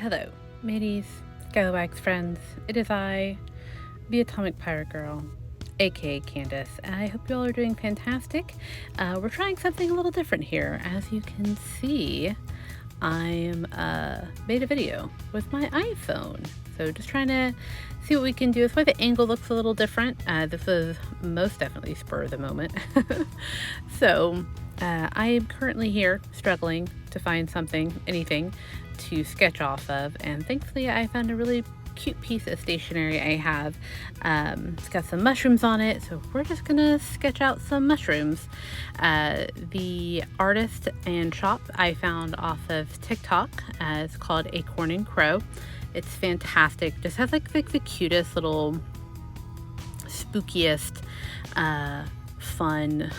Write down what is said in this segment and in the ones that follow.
Hello, mateys, Scalawags friends. It is I, the Atomic Pirate Girl, aka Candace, and I hope you all are doing fantastic. We're trying something a little different here. As you can see, I'm made a video with my iPhone. So just trying to see what we can do. That's why the angle looks a little different. This is most definitely spur of the moment. So I am currently here struggling to find anything to sketch off of, and thankfully I found a really cute piece of stationery I have. It's got some mushrooms on it, so we're just gonna sketch out some mushrooms. The artist and shop I found off of TikTok. It's called Acorn and Crow. It's fantastic. Just has like the cutest little spookiest fun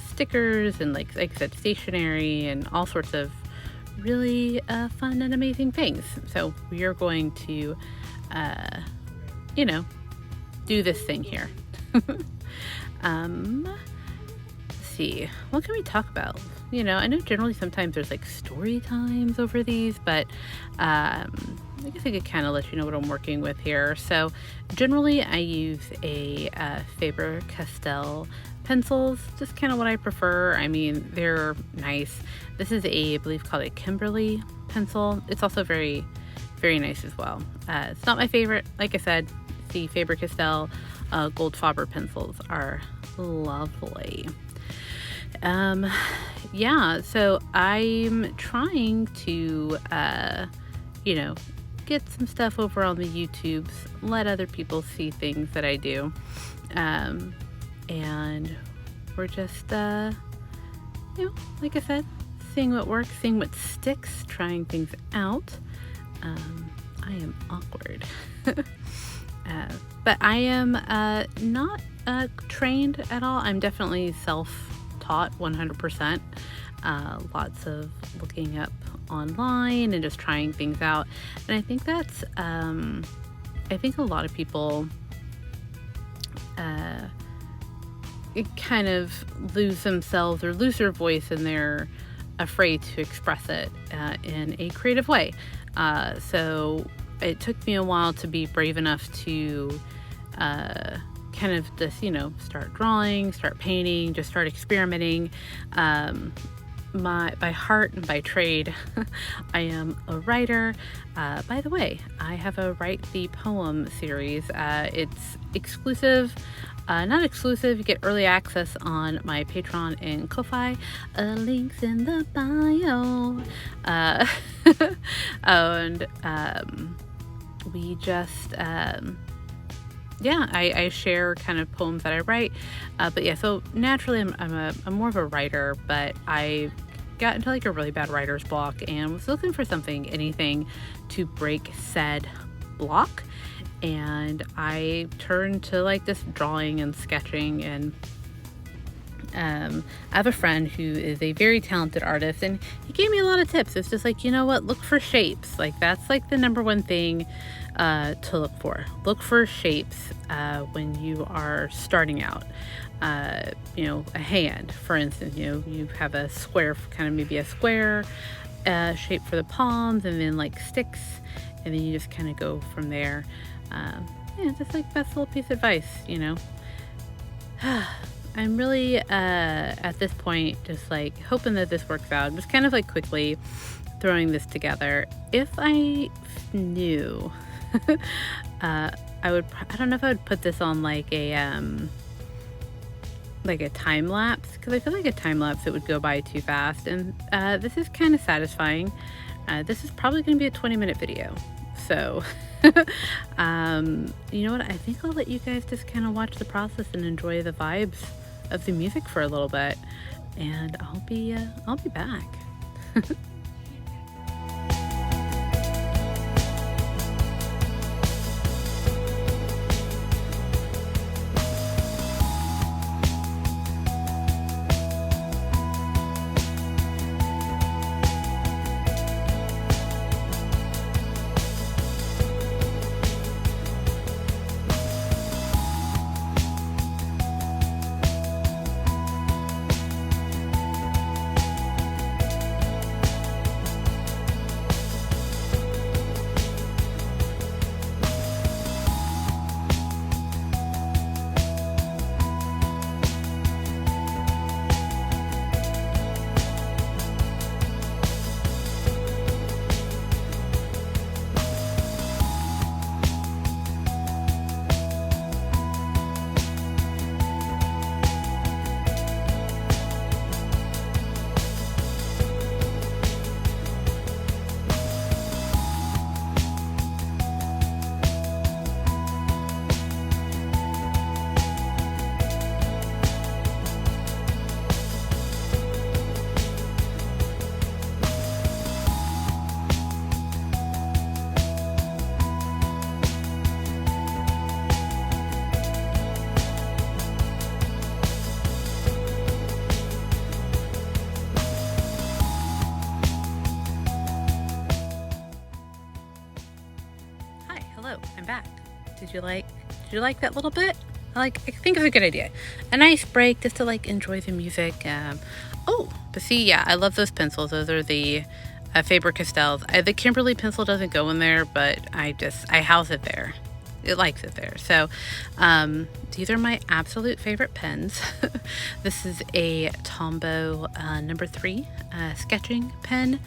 stickers and like I said, stationery and all sorts of really fun and amazing things. So we are going to do this thing here. Let's see, what can we talk about? I know generally sometimes there's like story times over these, but I guess I could kind of let you know what I'm working with here. So generally I use a Faber-Castell pencils, just kind of what I prefer. I mean, they're nice. This is I believe called a Kimberly pencil. It's also very, very nice as well. It's not my favorite. Like I said, the Faber-Castell Gold Faber pencils are lovely. Yeah, so I'm trying to, get some stuff over on the YouTubes, let other people see things that I do. And we're just, like I said, seeing what works, seeing what sticks, trying things out. I am awkward. But I am not trained at all. I'm definitely self-taught 100%. Lots of looking up online and just trying things out. And I think that's, I think a lot of people kind of lose themselves or lose their voice, and they're afraid to express it in a creative way. So it took me a while to be brave enough to kind of just, start drawing, start painting, just start experimenting. By heart and by trade, I am a writer. By the way, I have a Write the Poem series. It's exclusive. Not exclusive, you get early access on my Patreon and Ko-Fi. Links in the bio. And we just, I share kind of poems that I write. But yeah, so naturally I'm more of a writer, but I got into like a really bad writer's block and was looking for anything to break said block. And I turned to like this drawing and sketching, and I have a friend who is a very talented artist, and he gave me a lot of tips. It's just like, look for shapes. Like that's like the number one thing to look for. Look for shapes when you are starting out. A hand, for instance, you have a square, kind of maybe a square shape for the palms, and then like sticks, and then you just kind of go from there. Just like best little piece of advice, I'm really at this point just like hoping that this works out. I'm just kind of like quickly throwing this together. If I knew, I don't know if I would put this on like a time lapse, because I feel like a time lapse it would go by too fast, and this is kind of satisfying. This is probably going to be a 20-minute video, so you know what, I think I'll let you guys just kind of watch the process and enjoy the vibes of the music for a little bit, and I'll be back. Did you like that little bit? I think it's a good idea. A nice break just to like enjoy the music. But see, yeah, I love those pencils. Those are the Faber-Castells. The Kimberly pencil doesn't go in there, but I house it there. It likes it there. So these are my absolute favorite pens. This is a Tombow number 3 sketching pen.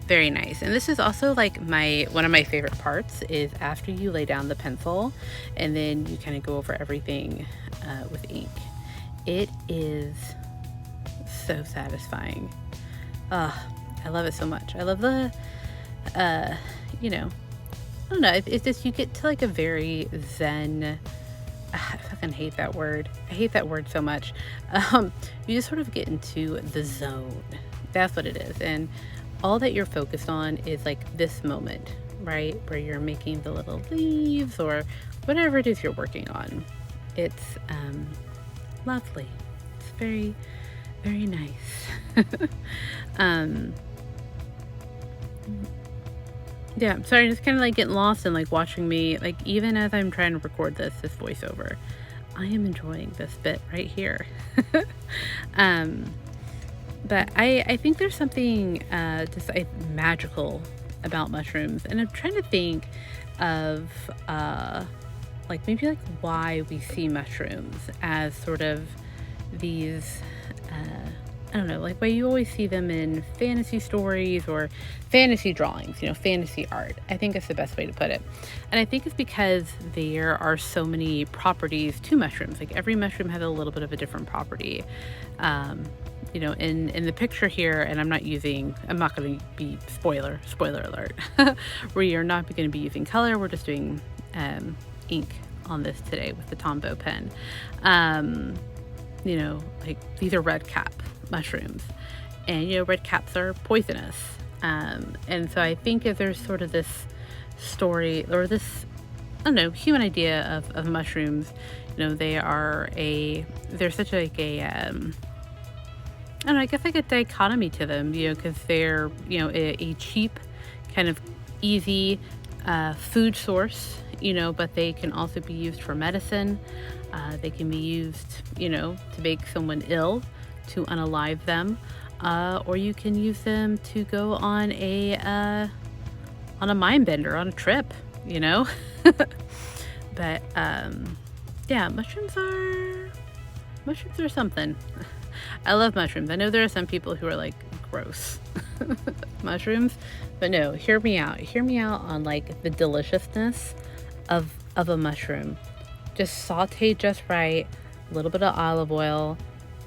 Very nice. And this is also like one of my favorite parts is after you lay down the pencil and then you kind of go over everything with ink. It is so satisfying. I love it so much. I love the I don't know, it's just you get to like a very zen, I fucking hate that word. I hate that word so much. You just sort of get into the zone. That's what it is. And all that you're focused on is like this moment, right? Where you're making the little leaves or whatever it is you're working on. It's lovely. It's very, very nice. Yeah, I'm sorry, just kind of like getting lost and like watching me, like even as I'm trying to record this voiceover, I am enjoying this bit right here. But I think there's something just magical about mushrooms, and I'm trying to think of like maybe like why we see mushrooms as sort of these I don't know, like why you always see them in fantasy stories or fantasy drawings, fantasy art. I think it's the best way to put it. And I think it's because there are so many properties to mushrooms. Like every mushroom has a little bit of a different property. In the picture here, and I'm not going to be spoiler alert, we are not going to be using color. We're just doing ink on this today with the Tombow pen. Like these are red cap mushrooms, and red caps are poisonous, and so I think if there's sort of this story or this human idea of mushrooms, they're such like I guess like a dichotomy to them, because they're a cheap kind of easy food source, but they can also be used for medicine. They can be used to make someone ill, to unalive them, or you can use them to go on a mind bender, on a trip, But yeah, mushrooms are something. I love mushrooms. I know there are some people who are like, gross mushrooms, but no, hear me out on like the deliciousness of a mushroom. Just saute just right, a little bit of olive oil,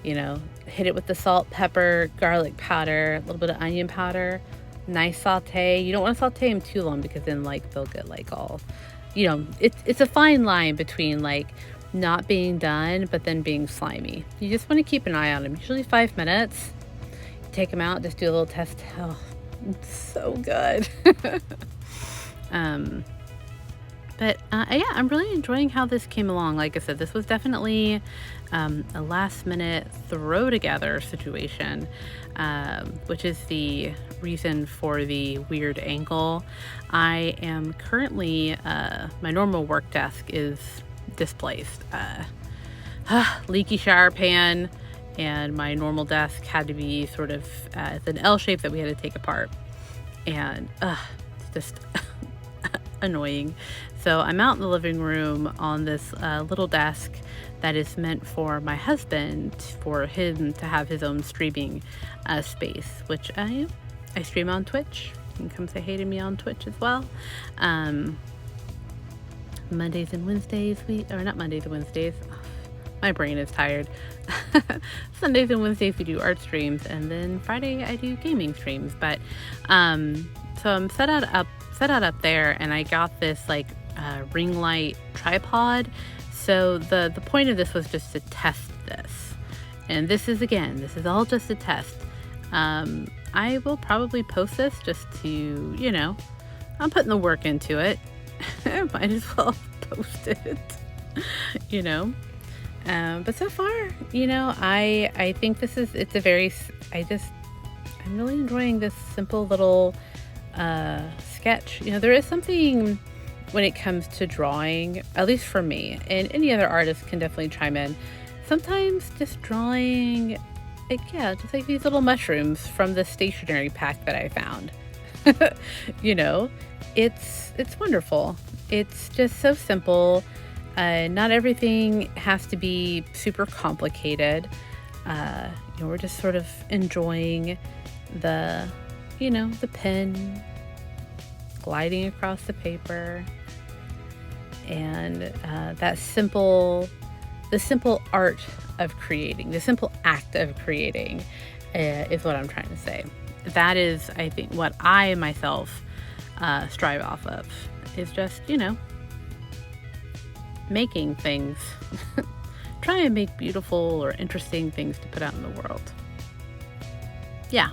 hit it with the salt, pepper, garlic powder, a little bit of onion powder, nice saute. You don't want to saute them too long because then like they'll get like all, it's a fine line between like not being done but then being slimy. You just want to keep an eye on them, usually 5 minutes. Take them out, just do a little test. Oh, it's so good. But yeah, I'm really enjoying how this came along. Like I said, this was definitely a last minute throw together situation, which is the reason for the weird angle. I am currently, my normal work desk is displaced. Leaky shower pan, and my normal desk had to be sort of, it's an L shape that we had to take apart. And it's just annoying. So I'm out in the living room on this little desk that is meant for my husband, for him to have his own streaming space, which I stream on Twitch. You can come say hey to me on Twitch as well. Mondays and Wednesdays, not Mondays and Wednesdays. Oh, my brain is tired. Sundays and Wednesdays we do art streams, and then Friday I do gaming streams. But so I'm set out up there, and I got this like ring light tripod. So the point of this was just to test this, and this is all just a test. I will probably post this just to, I'm putting the work into it. Might as well post it, but so far, I think I'm really enjoying this simple little sketch. There is something when it comes to drawing, at least for me, and any other artist can definitely chime in. Sometimes just drawing, like, yeah, just like these little mushrooms from the stationery pack that I found. you know, it's wonderful. It's just so simple. Not everything has to be super complicated. We're just sort of enjoying the, the pen gliding across the paper, and the simple art of creating, the simple act of creating, is what I'm trying to say. That is, I think, what I myself strive off of, is just, making things. Try and make beautiful or interesting things to put out in the world. Yeah.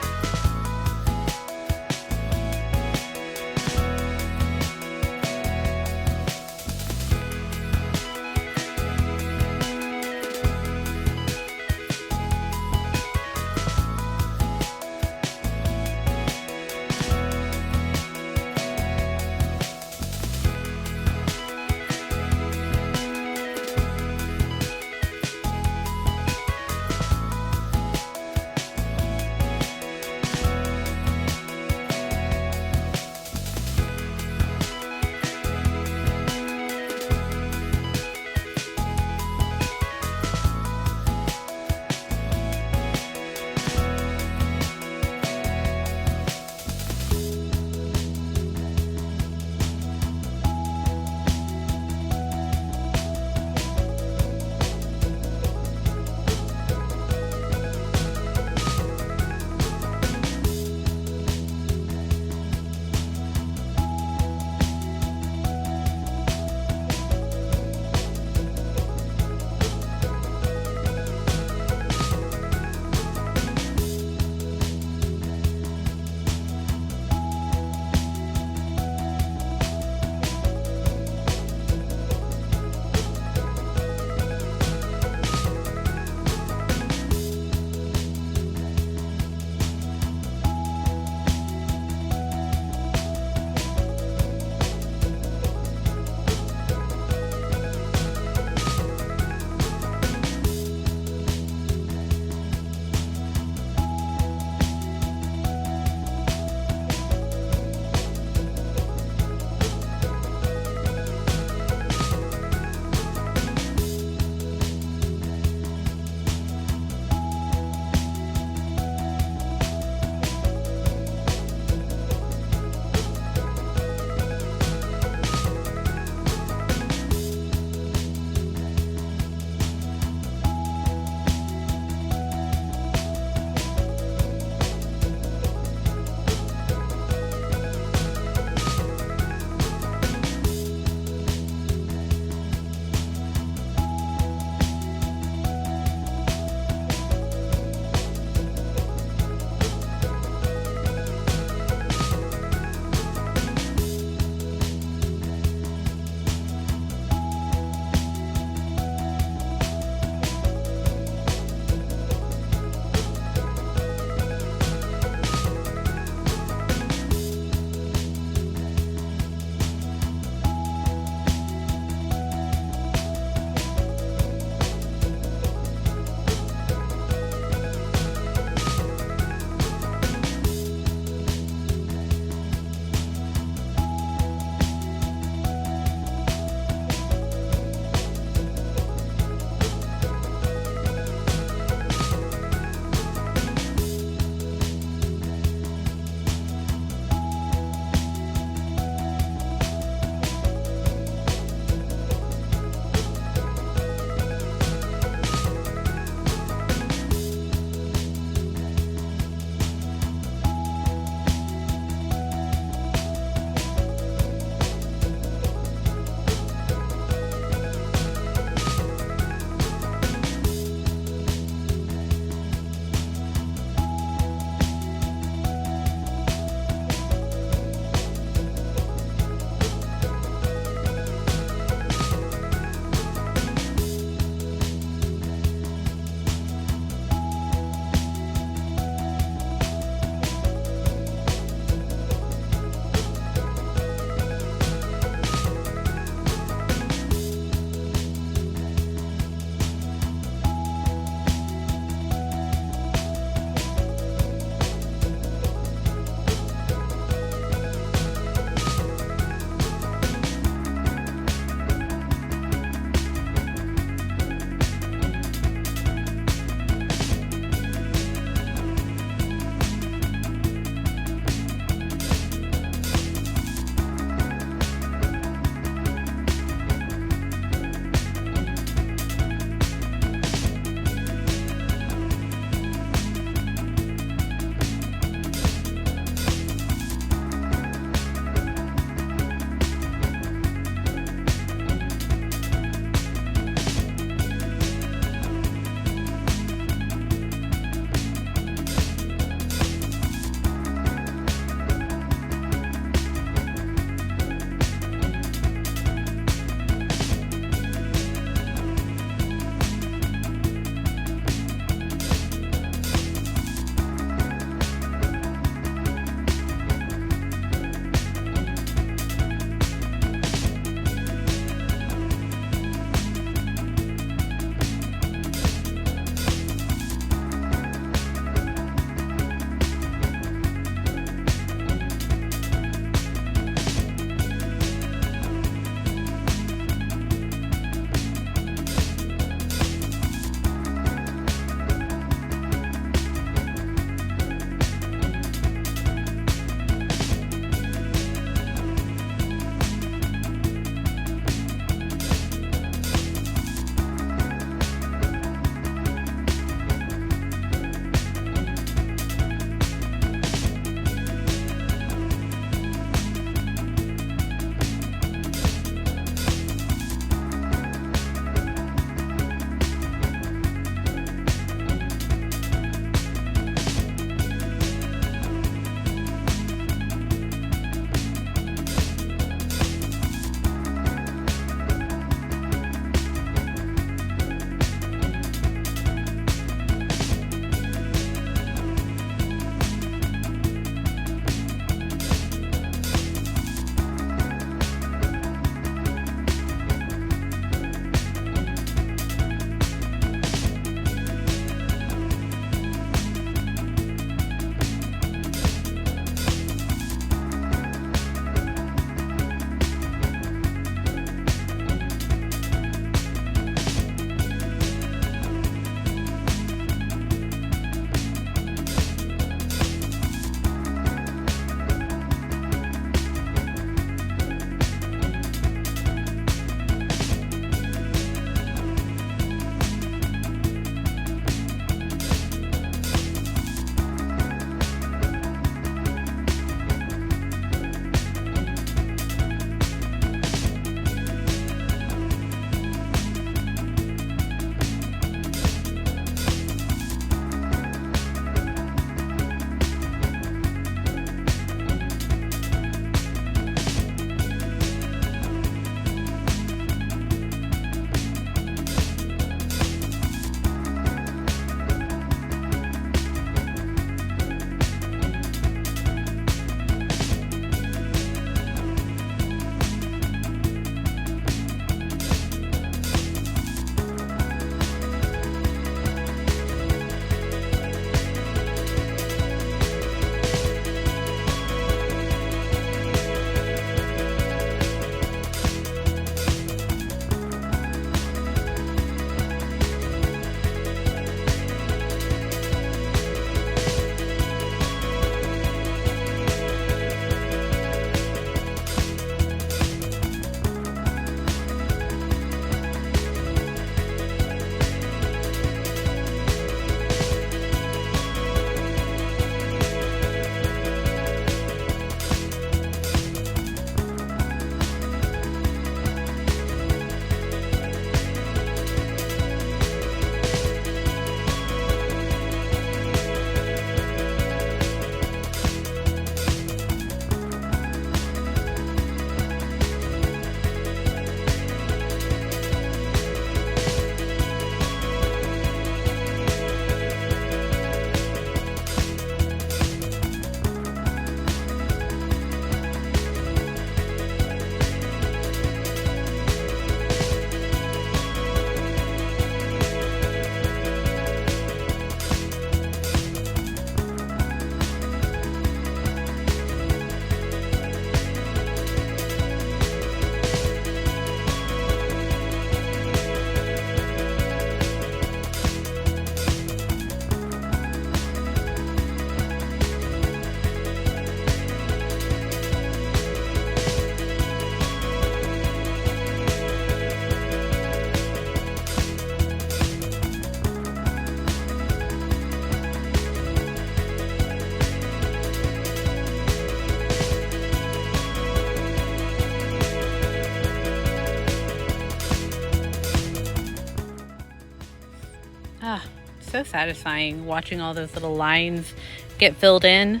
So satisfying watching all those little lines get filled in.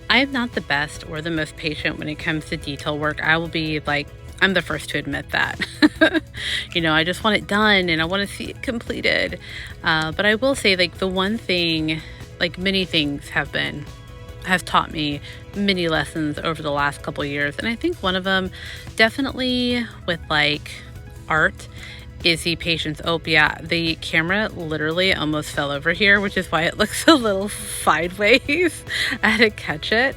I'm not the best or the most patient when it comes to detail work. I will be like, I'm the first to admit that. I just want it done and I want to see it completed. But I will say, like, the one thing, like many things has taught me many lessons over the last couple years. And I think one of them definitely with like art is the patience. Oh yeah, the camera literally almost fell over here, which is why it looks a little sideways. I had to catch it.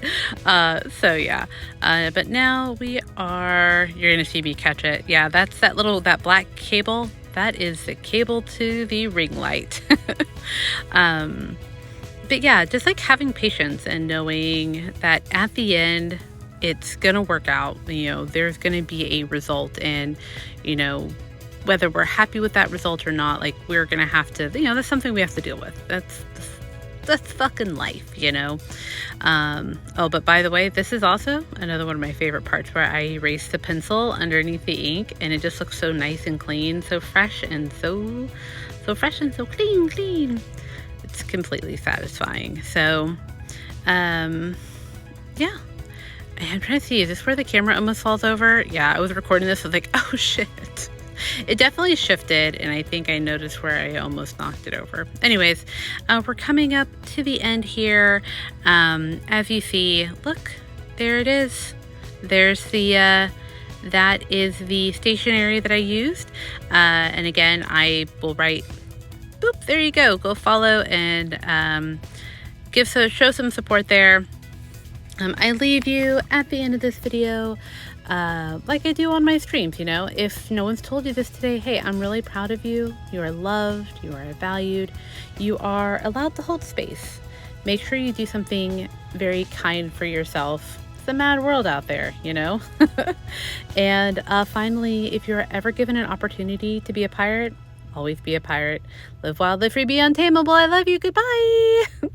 So yeah, but now you're gonna see me catch it. Yeah, that's that black cable. That is the cable to the ring light. But yeah, just like having patience and knowing that at the end, it's gonna work out. There's gonna be a result, and whether we're happy with that result or not, like, we're gonna have to, that's something we have to deal with. That's fucking life. Oh, but by the way, this is also another one of my favorite parts where I erase the pencil underneath the ink, and it just looks so nice and clean, so fresh and so fresh and so clean. It's completely satisfying. So, yeah. I'm trying to see, is this where the camera almost falls over? Yeah, I was recording this, I was like, oh shit. It definitely shifted, and I think I noticed where I almost knocked it over. Anyways, we're coming up to the end here. As you see, look, there it is. There's that is the stationery that I used. And again, I will write, boop, there you go. Go follow and show some support there. I leave you at the end of this video, like I do on my streams. If no one's told you this today, hey, I'm really proud of you. You are loved, you are valued, you are allowed to hold space. Make sure you do something very kind for yourself. It's a mad world out there, And finally, if you're ever given an opportunity to be a pirate, always be a pirate. Live wild, live free, be untamable. I love you. Goodbye.